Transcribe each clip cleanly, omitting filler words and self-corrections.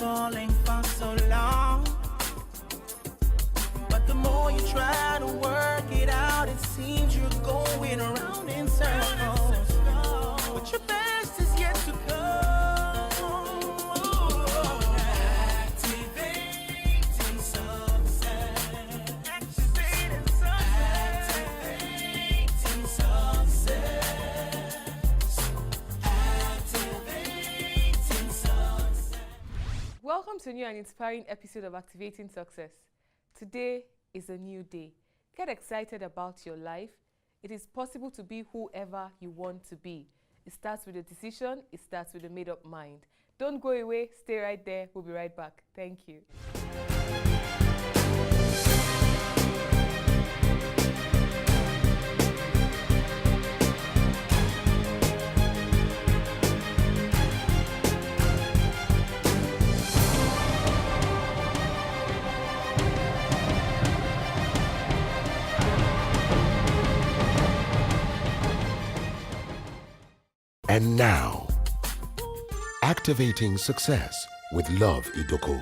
falling for so long. But the more you try to work it out, it seems you're going around in circles. But your best is yet to come. Activating success. Activating success. Activating success. Activating success. Welcome to a new and inspiring episode of Activating Success. Today is a new day. Get excited about your life. It is possible to be whoever you want to be. It starts with a decision. It starts with a made-up mind. Don't go away. Stay right there. We'll be right back. Thank you. And now, Activating Success with Love Idoko.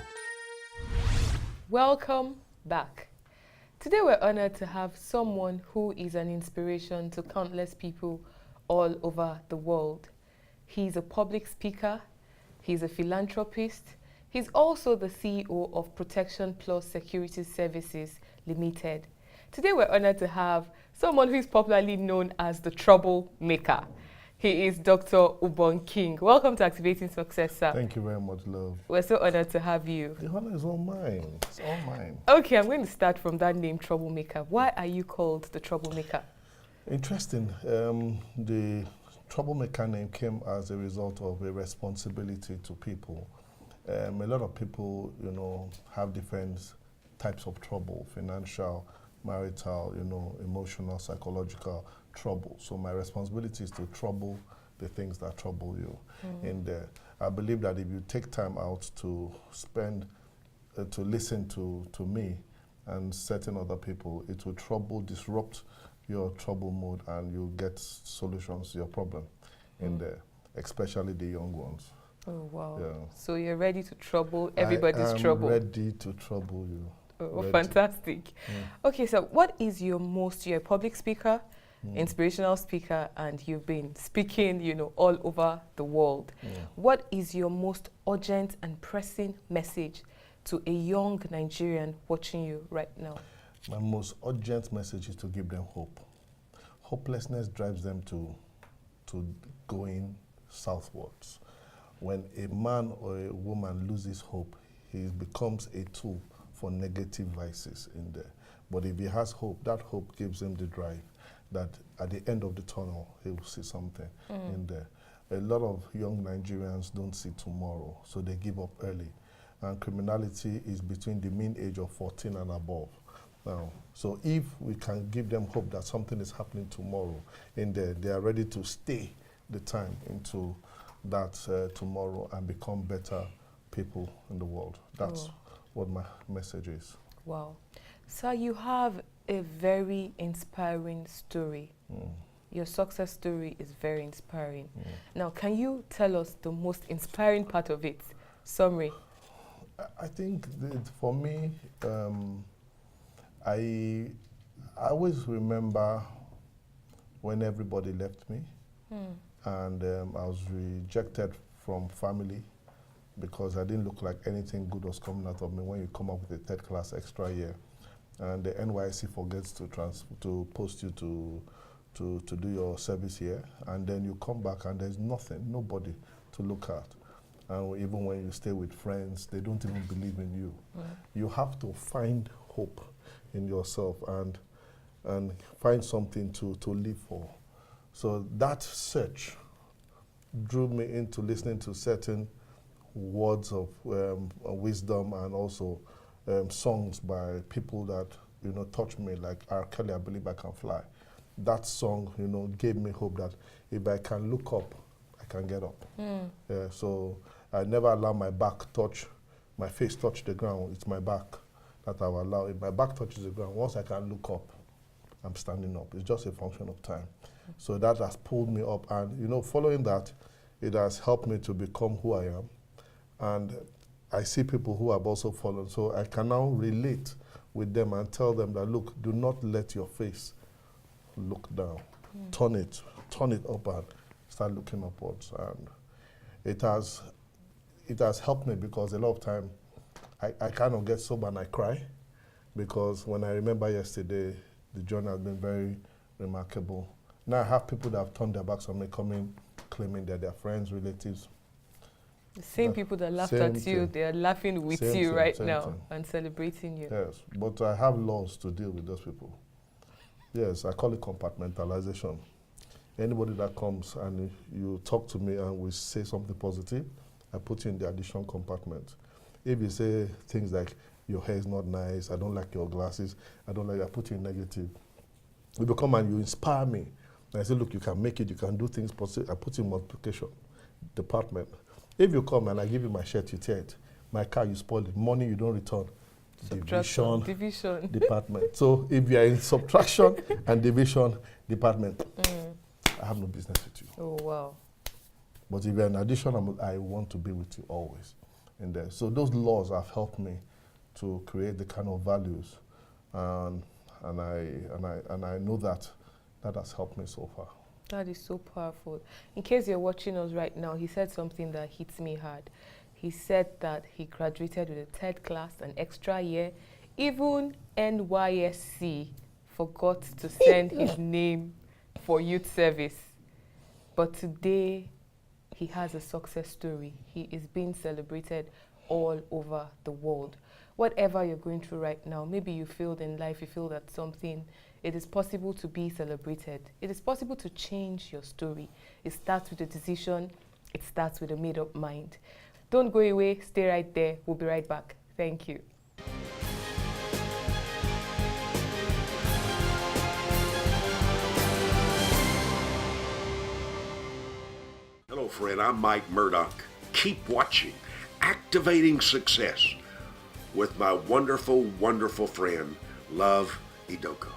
Welcome back. Today we're honored to have someone who is an inspiration to countless people all over the world. He's a public speaker, he's a philanthropist, he's also the CEO of Protection Plus Security Services Limited. Today we're honored to have someone who is popularly known as the troublemaker. He is Dr. Ubong King. Welcome to Activating Success, sir. Thank you very much, love. We're so honored to have you. The honor is all mine. It's all mine. Okay, I'm going to start from that name, troublemaker. Why are you called the troublemaker? Interesting. The troublemaker name came as a result of a responsibility to people. A lot of people, have different types of trouble: financial, marital, emotional, psychological trouble. So my responsibility is to trouble the things that trouble you. And I believe that if you take time out to spend, to listen to me and certain other people, it will disrupt your trouble mode, and you'll get solutions to your problem in there, especially the young ones. Oh, wow. Yeah. So you're ready to trouble everybody's trouble. I'm ready to trouble you. Oh, Ready. fantastic. Okay, so what is you're a public speaker, inspirational speaker, and you've been speaking, all over the world. What is your most urgent and pressing message to a young Nigerian watching you right now? My most urgent message is to give them hope. Hopelessness drives them to going southwards. When a man or a woman loses hope, he becomes a tool for negative vices in there. But if he has hope, that hope gives him the drive that at the end of the tunnel, he will see something in there. A lot of young Nigerians don't see tomorrow, so they give up early. And criminality is between the mean age of 14 and above. Now, so if we can give them hope that something is happening tomorrow in there, they are ready to stay the time into that tomorrow and become better people in the world. That's what my message is. Wow. So you have a very inspiring story. Your success story is very inspiring. Now, can you tell us the most inspiring part of it? Summary. I think for me, I always remember when everybody left me, and I was rejected from family because I didn't look like anything good was coming out of me when you come up with a third class extra year. And the NYSC forgets to post you to do your service here, and then you come back and there's nobody to look at. And even when you stay with friends, they don't even believe in you. You have to find hope in yourself and find something to live for. So that search drew me into listening to certain words of wisdom, and also songs by people that touched me, like R. Kelly, I Believe I Can Fly. That song gave me hope that if I can look up, I can get up. So I never allow my face touch the ground. It's my back that I will allow. If my back touches the ground, once I can look up, I'm standing up. It's just a function of time. So that has pulled me up, and following that, it has helped me to become who I am. And I see people who have also fallen, so I can now relate with them and tell them that, look, do not let your face look down. Turn it up and start looking upwards. And it has helped me, because a lot of time I kind of get sober and I cry, because when I remember yesterday, the journey has been very remarkable. Now I have people that have turned their backs on me coming, claiming that they're friends, relatives. The same people that laughed at you, they are laughing with you right now and celebrating you. Yes, but I have laws to deal with those people. Yes, I call it compartmentalization. Anybody that comes and you talk to me and we say something positive, I put you in the additional compartment. If you say things like, your hair is not nice, I don't like your glasses, I put you in negative. You come and you inspire me. And I say, look, you can make it, you can do things positive. I put you in multiplication department. If you come and I give you my shirt, you tear it. My car, you spoil it. Money, you don't return. Division department. So if you are in subtraction and division department, I have no business with you. Oh, wow. But if you're in addition, I want to be with you always in there. So those laws have helped me to create the kind of values, and I know that has helped me so far. That is so powerful. In case you're watching us right now, he said something that hits me hard. He said that he graduated with a third class, an extra year. Even NYSC forgot to send his name for youth service. But today, he has a success story. He is being celebrated all over the world. Whatever you're going through right now, maybe you failed in life, you feel that something, it is possible to be celebrated. It is possible to change your story. It starts with a decision. It starts with a made-up mind. Don't go away. Stay right there. We'll be right back. Thank you. Hello, friend. I'm Mike Murdoch. Keep watching Activating Success with my wonderful, wonderful friend, Love Idoko.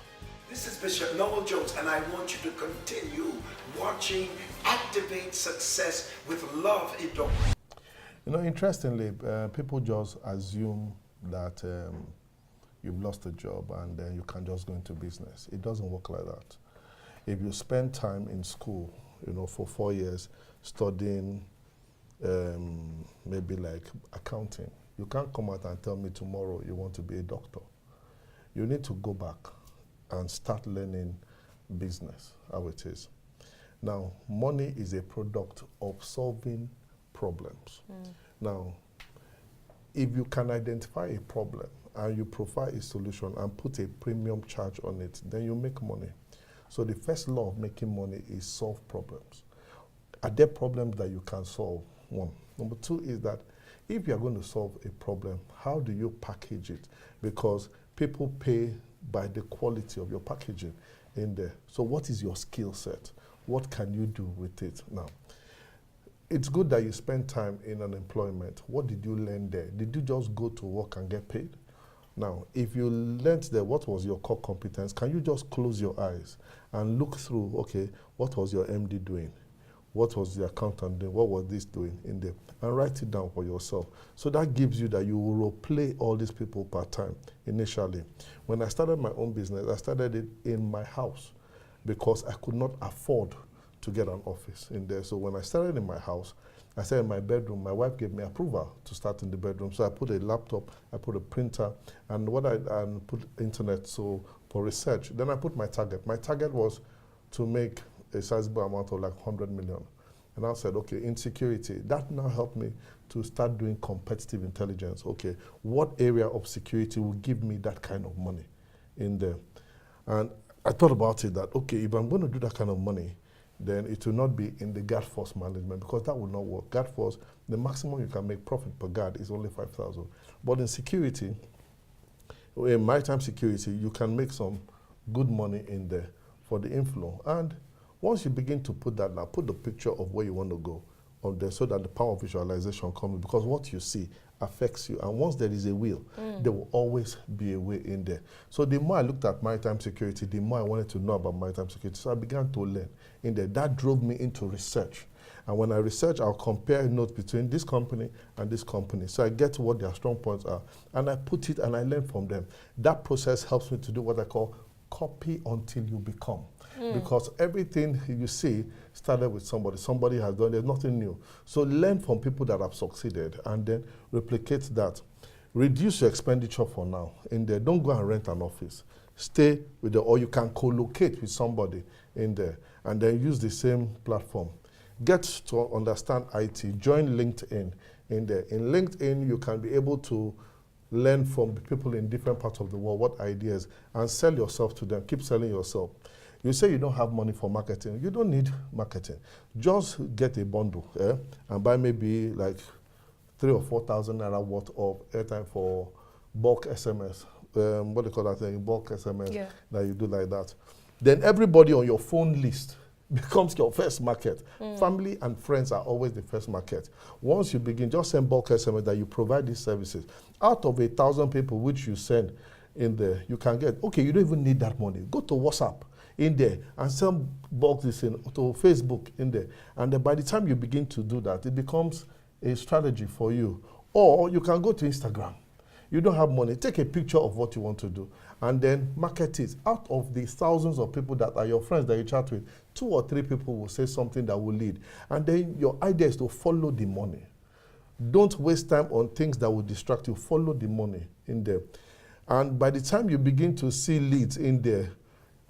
This is Bishop Noel Jones, and I want you to continue watching Activate Success with Love Idoko. You know, interestingly, people just assume that you've lost a job and then you can just go into business. It doesn't work like that. If you spend time in school, you know, for 4 years studying maybe like accounting, you can't come out and tell me tomorrow you want to be a doctor. You need to go back and start learning business, how it is. Now, money is a product of solving problems. Now, if you can identify a problem and you provide a solution and put a premium charge on it, then you make money. So the first law of making money is solve problems. Are there problems that you can solve? One. Number two is that if you are going to solve a problem, how do you package it? Because people pay by the quality of your packaging in there. So what is your skill set? What can you do with it? Now, it's good that you spend time in an employment. What did you learn there? Did you just go to work and get paid? Now, if you learned there, what was your core competence? Can you just close your eyes and look through, okay, what was your MD doing? What was the accountant doing? What was this doing in there? And write it down for yourself. So that gives you that you will role play all these people part-time initially. When I started my own business, I started it in my house because I could not afford to get an office in there. So when I started in my house, I started in my bedroom. My wife gave me approval to start in the bedroom. So I put a laptop, I put a printer, and put internet so for research. Then I put my target. My target was to make a sizable amount of like 100 million. And I said, okay, in security, that now helped me to start doing competitive intelligence. Okay, what area of security will give me that kind of money in there? And I thought about it that, okay, if I'm going to do that kind of money, then it will not be in the guard force management because that will not work. Guard force, the maximum you can make profit per guard is only 5,000. But in security, in maritime security, you can make some good money in there for the inflow. And once you begin to put that now, put the picture of where you want to go on there so that the power of visualization comes, because what you see affects you. And once there is a will, there will always be a way in there. So the more I looked at maritime security, the more I wanted to know about maritime security. So I began to learn in there. That drove me into research. And when I research, I'll compare notes between this company and this company. So I get what their strong points are. And I put it and I learn from them. That process helps me to do what I call copy until you become. Because everything you see started with somebody. Somebody has done it. There's nothing new. So learn from people that have succeeded and then replicate that. Reduce your expenditure for now. In there, don't go and rent an office. Stay with or you can co-locate with somebody in there and then use the same platform. Get to understand IT. Join LinkedIn in there. In LinkedIn, you can be able to learn from people in different parts of the world, what ideas, and sell yourself to them. Keep selling yourself. You say you don't have money for marketing. You don't need marketing. Just get a bundle and buy maybe like 3,000 or 4,000 naira worth of airtime for bulk SMS. What do you call that thing? Bulk SMS that you do like that. Then everybody on your phone list becomes your first market. Family and friends are always the first market. Once you begin, just send bulk SMS that you provide these services. Out of 1,000 people which you send in there, you can get, okay, you don't even need that money. Go to WhatsApp in there and send bulk this in to Facebook in there. And then by the time you begin to do that, it becomes a strategy for you. Or you can go to Instagram. You don't have money, take a picture of what you want to do and then market it. Out of the thousands of people that are your friends that you chat with, 2 or 3 people will say something that will lead. And then your idea is to follow the money. Don't waste time on things that will distract you. Follow the money in there. And by the time you begin to see leads in there,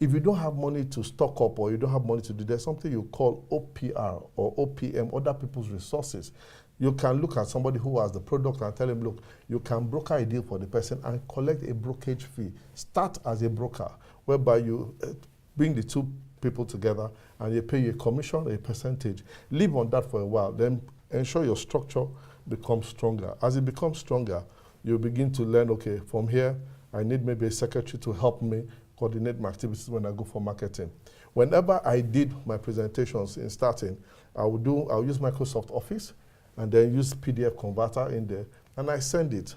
if you don't have money to stock up or you don't have money to do, there's something you call OPR or OPM, other people's resources. You can look at somebody who has the product and tell him, look, you can broker a deal for the person and collect a brokerage fee. Start as a broker, whereby you bring the 2 people together and you pay you a commission, a percentage. Live on that for a while, then ensure your structure becomes stronger. As it becomes stronger, you begin to learn, okay, from here, I need maybe a secretary to help me coordinate my activities when I go for marketing. Whenever I did my presentations in starting, I'll use Microsoft Office and then use PDF converter in there, and I send it.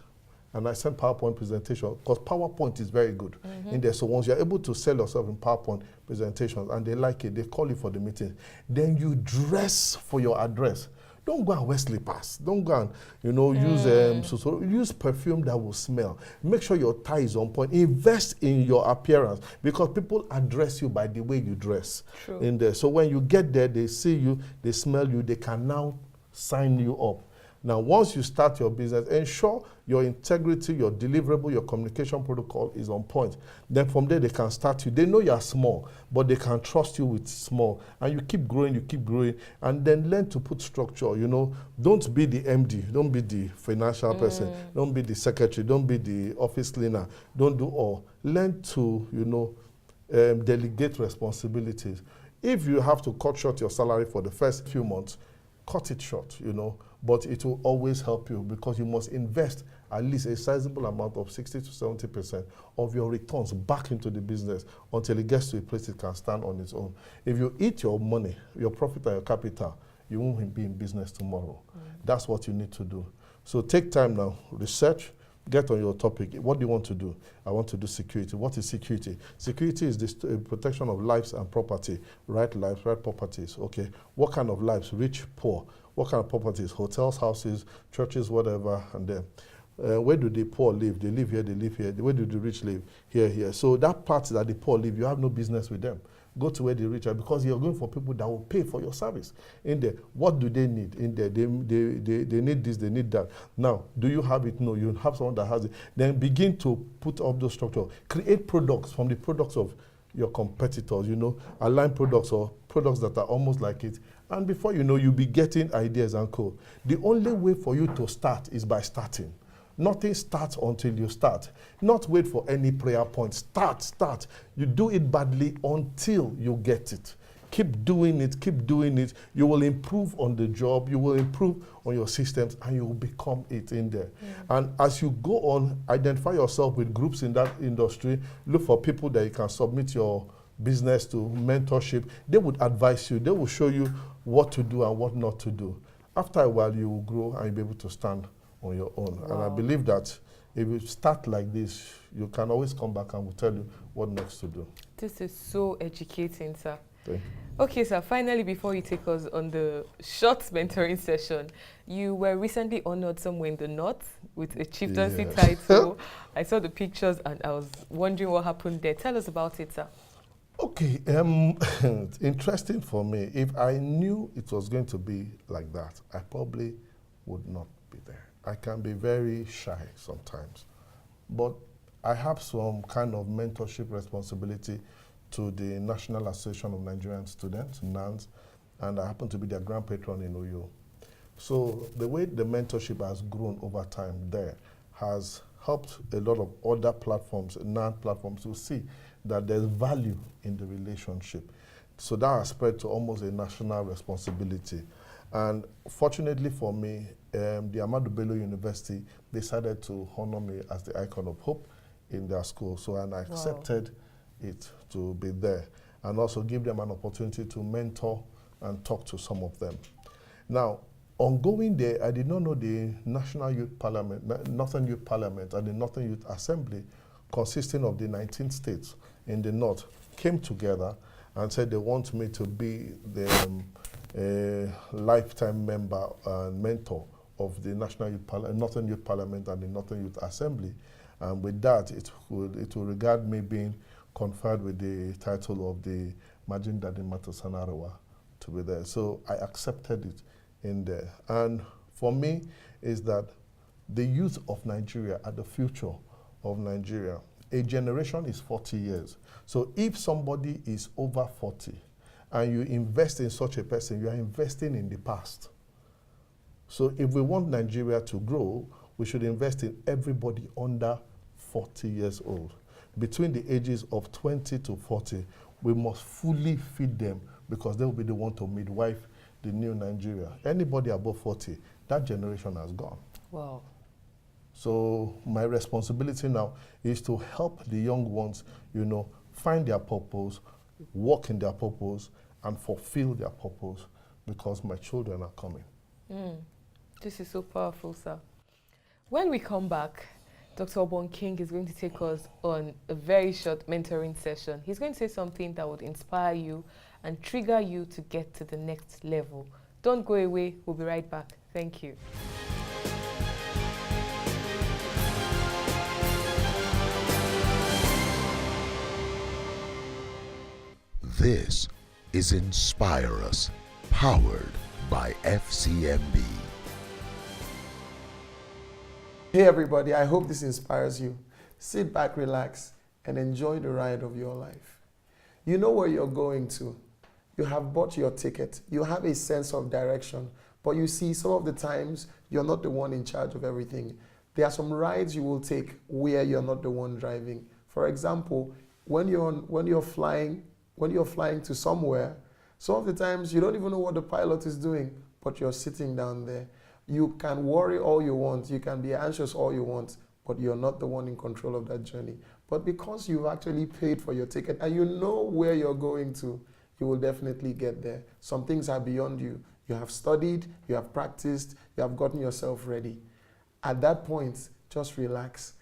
And I send PowerPoint presentation, because PowerPoint is very good in there. So once you're able to sell yourself in PowerPoint presentations and they like it, they call you for the meeting, then you dress for your address. Don't go and wear slippers. Don't go and, use perfume that will smell. Make sure your tie is on point. Invest in your appearance, because people address you by the way you dress. True. In there. So when you get there, they see you, they smell you, they can now sign you up. Now, once you start your business, ensure your integrity, your deliverable, your communication protocol is on point. Then from there, they can start you. They know you are small, but they can trust you with small. And you keep growing, and then learn to put structure, Don't be the MD, don't be the financial person, don't be the secretary, don't be the office cleaner, don't do all. Learn to, delegate responsibilities. If you have to cut short your salary for the first few months, cut it short, but it will always help you, because you must invest at least a sizable amount of 60 to 70% of your returns back into the business until it gets to a place it can stand on its own. If you eat your money, your profit and your capital, you won't be in business tomorrow. That's what you need to do. So take time now, research, get on your topic. What do you want to do? I want to do security. What is security? Security is the protection of lives and property. Right lives, right properties. Okay. What kind of lives? Rich, poor. What kind of properties? Hotels, houses, churches, whatever, and then. Where do the poor live? They live here, they live here. Where do the rich live? Here, here. So that part that the poor live, you have no business with them. Go to where the rich are, because you're going for people that will pay for your service. In there, what do they need? In there, they need this, they need that. Now, do you have it? No, you have someone that has it. Then begin to put up those structure. Create products from the products of your competitors, align products or products that are almost like it. And before you know, you'll be getting ideas and co. The only way for you to start is by starting. Nothing starts until you start. Not wait for any prayer point. Start. You do it badly until you get it. Keep doing it. You will improve on the job. You will improve on your systems, and you will become it in there. And as you go on, identify yourself with groups in that industry. Look for people that you can submit your business to, mentorship. They would advise you. They will show you what to do and what not to do. After a while, you will grow and you'll be able to stand on your own. Wow. And I believe that if you start like this, you can always come back and we'll tell you what next to do. This is so educating, sir. Thank you. Okay, sir, finally, before you take us on the short mentoring session, you were recently honored somewhere in the north with a chieftaincy Yes. title. I saw the pictures and I was wondering what happened there. Tell us about it, sir. Okay, it's interesting for me. If I knew it was going to be like that, I probably would not be there. I can be very shy sometimes, but I have some kind of mentorship responsibility to the National Association of Nigerian Students, NANS, and I happen to be their grand patron in Oyo. So the way the mentorship has grown over time there has helped a lot of other platforms, NANS platforms, to see that there's value in the relationship. So that has spread to almost a national responsibility. And fortunately for me, the Ahmadu Bello University decided to honor me as the icon of hope in their school. So and I accepted it to be there and also give them an opportunity to mentor and talk to some of them. Now, on going there, I did not know the National Youth Parliament, Northern Youth Parliament and the Northern Youth Assembly, consisting of the 19 states in the north, came together and said they want me to be the lifetime member and mentor of the National Youth Northern Youth Parliament and the Northern Youth Assembly. And with that, it will regard me being conferred with the title of the Majin Dadi Matosanarawa to be there. So I accepted it in there. And for me, is that the youth of Nigeria are the future of Nigeria. A generation is 40 years. So if somebody is over 40 and you invest in such a person, you are investing in the past. So if we want Nigeria to grow, we should invest in everybody under 40 years old. Between the ages of 20 to 40, we must fully feed them because they will be the one to midwife the new Nigeria. Anybody above 40, that generation has gone. Wow. So my responsibility now is to help the young ones, you know, find their purpose, walk in their purpose, and fulfill their purpose because my children are coming. This is so powerful, sir. When we come back, Dr. Ubong King is going to take us on a very short mentoring session. He's going to say something that would inspire you and trigger you to get to the next level. Don't go away. We'll be right back. Thank you. This is Inspire Us, powered by FCMB. Hey everybody, I hope this inspires you. Sit back, relax, and enjoy the ride of your life. You know where you're going to. You have bought your ticket. You have a sense of direction. But you see, some of the times, you're not the one in charge of everything. There are some rides you will take where you're not the one driving. For example, when you're flying to somewhere, some of the times you don't even know what the pilot is doing, but you're sitting down there. You can worry all you want, you can be anxious all you want, but you're not the one in control of that journey. But because you've actually paid for your ticket and you know where you're going to, you will definitely get there. Some things are beyond you. You have studied, you have practiced, you have gotten yourself ready. At that point, just relax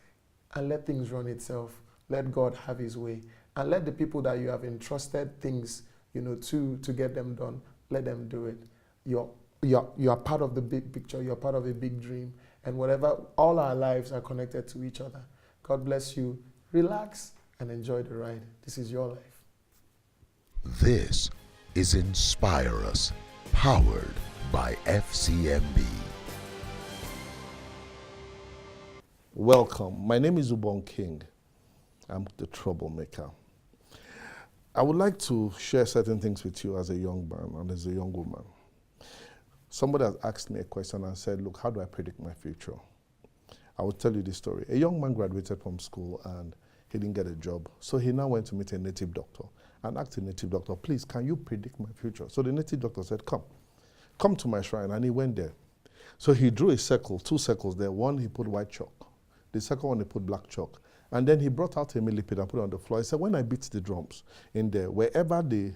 and let things run itself. Let God have his way. And let the people that you have entrusted things, you know, to get them done, let them do it. You are part of the big picture. You're part of a big dream. And whatever, all our lives are connected to each other. God bless you. Relax and enjoy the ride. This is your life. This is Inspire Us, powered by FCMB. Welcome. My name is Ubong King. I'm the troublemaker. I would like to share certain things with you as a young man and as a young woman. Somebody has asked me a question and said, look, how do I predict my future? I will tell you this story. A young man graduated from school and he didn't get a job. So he now went to meet a native doctor and asked the native doctor, please, can you predict my future? So the native doctor said, come to my shrine. And he went there. So he drew a circle, 2 circles there. One, he put white chalk. The second one, he put black chalk. And then he brought out a millipede and put it on the floor. He said, when I beat the drums in there, wherever the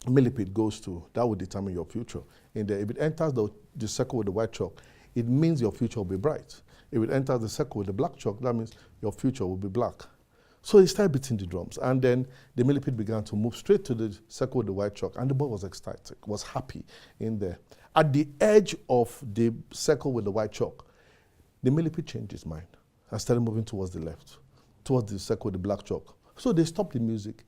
millipede goes to, that will determine your future. In there, if it enters the circle with the white chalk, it means your future will be bright. If it enters the circle with the black chalk, that means your future will be black. So he started beating the drums, and then the millipede began to move straight to the circle with the white chalk, and the boy was ecstatic, was happy in there. At the edge of the circle with the white chalk, the millipede changed his mind and started moving towards the left, towards the circle with the black chalk. So they stopped the music.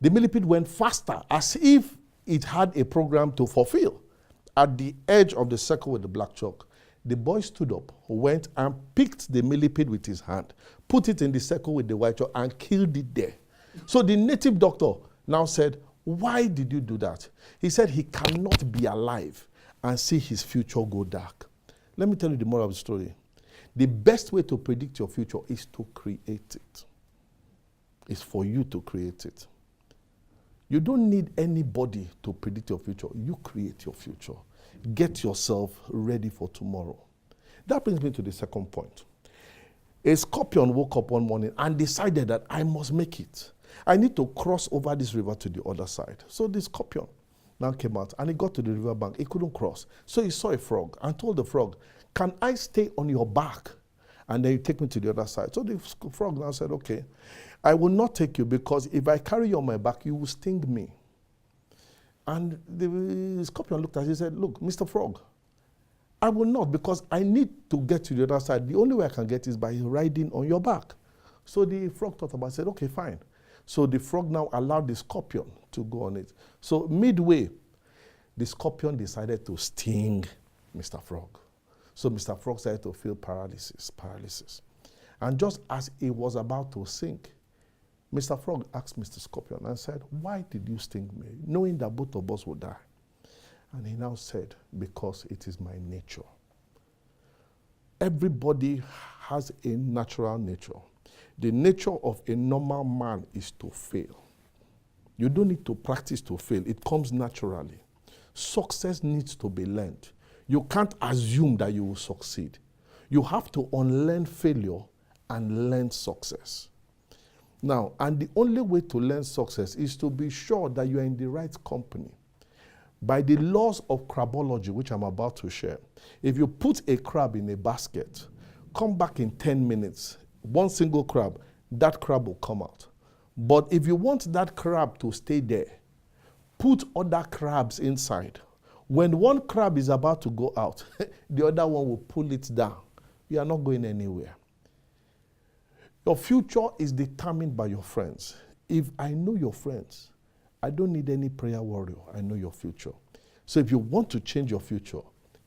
The millipede went faster, as if it had a program to fulfill. At the edge of the circle with the black chalk, the boy stood up, went and picked the millipede with his hand, put it in the circle with the white chalk, and killed it there. So the native doctor now said, "Why did you do that?" He said he cannot be alive and see his future go dark. Let me tell you the moral of the story. The best way to predict your future is to create it. It's for you to create it. You don't need anybody to predict your future. You create your future. Get yourself ready for tomorrow. That brings me to the second point. A scorpion woke up one morning and decided that I must make it. I need to cross over this river to the other side. So the scorpion now came out and he got to the river bank. He couldn't cross. So he saw a frog and told the frog, "Can I stay on your back? And then you take me to the other side." So the frog now said, "Okay, I will not take you, because if I carry you on my back, you will sting me." And the scorpion looked at him and said, "Look, Mr. Frog, I will not, because I need to get to the other side. The only way I can get is by riding on your back." So the frog thought about it, said, "Okay, fine." So the frog now allowed the scorpion to go on it. So midway, the scorpion decided to sting Mr. Frog. So Mr. Frog started to feel paralysis. And just as he was about to sink, Mr. Frog asked Mr. Scorpion and said, "Why did you sting me, knowing that both of us would die?" And he now said, "Because it is my nature." Everybody has a natural nature. The nature of a normal man is to fail. You don't need to practice to fail. It comes naturally. Success needs to be learned. You can't assume that you will succeed. You have to unlearn failure and learn success. Now, and the only way to learn success is to be sure that you are in the right company. By the laws of crabology, which I'm about to share, if you put a crab in a basket, come back in 10 minutes, one single crab, that crab will come out. But if you want that crab to stay there, put other crabs inside. When one crab is about to go out, the other one will pull it down. You are not going anywhere. Your future is determined by your friends. If I know your friends, I don't need any prayer warrior. I know your future. So if you want to change your future,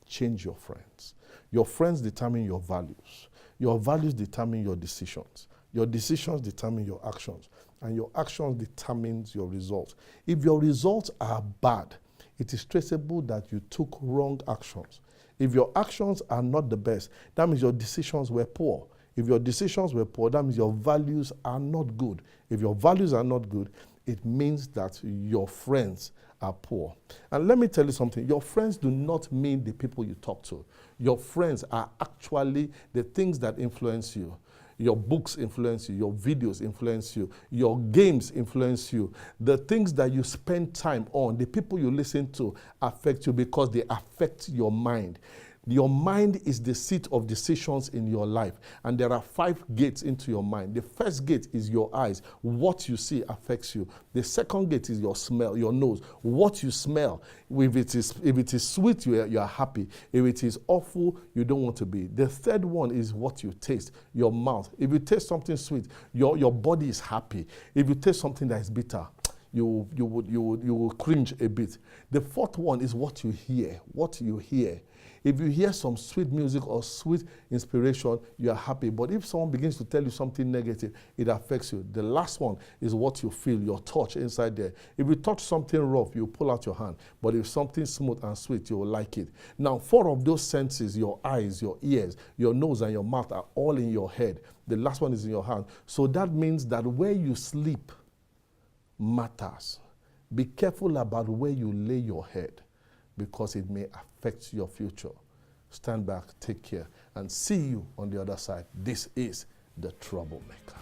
change your friends. Your friends determine your values. Your values determine your decisions. Your decisions determine your actions. And your actions determine your results. If your results are bad, it is traceable that you took wrong actions. If your actions are not the best, that means your decisions were poor. If your decisions were poor, that means your values are not good. If your values are not good, it means that your friends are poor. And let me tell you something. Your friends do not mean the people you talk to. Your friends are actually the things that influence you. Your books influence you. Your videos influence you. Your games influence you. The things that you spend time on, the people you listen to affect you because they affect your mind. Your mind is the seat of decisions in your life. And there are 5 gates into your mind. The first gate is your eyes. What you see affects you. The second gate is your smell, your nose. What you smell. If it is sweet, you are happy. If it is awful, you don't want to be. The third one is what you taste, your mouth. If you taste something sweet, your body is happy. If you taste something that is bitter, you will cringe a bit. The fourth one is what you hear. What you hear. If you hear some sweet music or sweet inspiration, you are happy. But if someone begins to tell you something negative, it affects you. The last one is what you feel, your touch inside there. If you touch something rough, you pull out your hand. But if something smooth and sweet, you will like it. Now, 4 of those senses, your eyes, your ears, your nose, and your mouth are all in your head. The last one is in your hand. So that means that where you sleep matters. Be careful about where you lay your head, because it may affect your future. Stand back, take care, and see you on the other side. This is the Troublemaker.